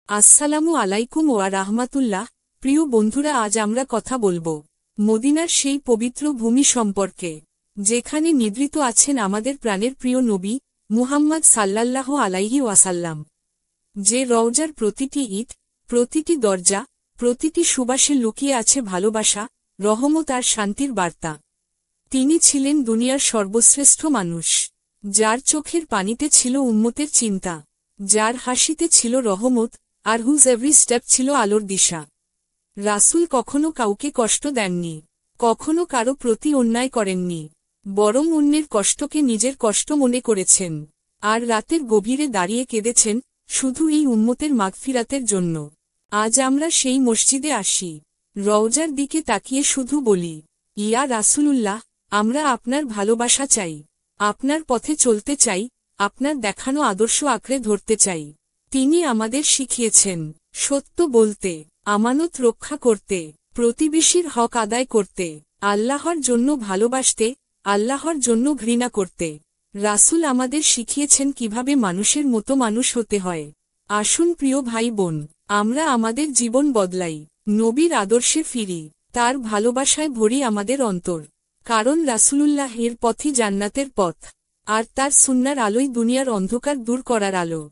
আসসালামু আলাইকুম ওয়া রাহমাতুল্লাহ। প্রিয় বন্ধুরা, আজ আমরা কথা বলবো মদিনার সেই পবিত্র ভূমি সম্পর্কে, যেখানে নিদ্রিত আছেন আমাদের প্রাণের প্রিয় নবী মুহাম্মদ সাল্লাল্লাহু আলাইহি ওয়াসাল্লাম। যে রওজার প্রতিটি ইট, প্রতিটি দরজা, প্রতিটি সুবাসে লুকিয়ে আছে ভালোবাসা, রহমত আর শান্তির বার্তা। তিনি ছিলেন দুনিয়ার সর্বশ্রেষ্ঠ মানুষ, যার চোখের পানিতে ছিল উম্মতের চিন্তা, যার হাসিতে ছিল রহমত, আর হুজ এভরি স্টেপ ছিল আলোর দিশা। রাসূল কখনো কাউকে কষ্ট দেননি, কখনো কারো প্রতি অন্যায় করেননি, বরং অন্যের কষ্টকে নিজের কষ্ট মনে করেছেন, আর রাতের গভীরে দাঁড়িয়ে কেঁদেছেন শুধু এই উম্মতের মাগফিরাতের জন্য। আজ আমরা সেই মসজিদে আসি, রওজার দিকে তাকিয়ে শুধু বলি, ইয়া রাসূলুল্লাহ, আমরা আপনার ভালোবাসা চাই, আপনার পথে চলতে চাই, আপনার দেখানো আদর্শ আঁকড়ে ধরতে চাই। তিনি আমাদের শিখিয়েছেন সত্য বলতে, আমানত রক্ষা করতে, প্রতিবেশীর হক আদায় করতে, আল্লাহর জন্য ভালোবাসতে, আল্লাহর জন্য ঘৃণা করতে। রাসূল আমাদের শিখিয়েছেন কিভাবে মানুষের মতো মানুষ হতে হয়। আসুন প্রিয় ভাই বোন, আমরা আমাদের জীবন বদলাই, নবীর আদর্শে ফিরি, তার ভালোবাসায় ভরি আমাদের অন্তর। কারণ রাসূলুল্লাহ এর পথই জান্নাতের পথ, আর তার সুন্নার আলোই দুনিয়ার অন্ধকার দূর করার আলো।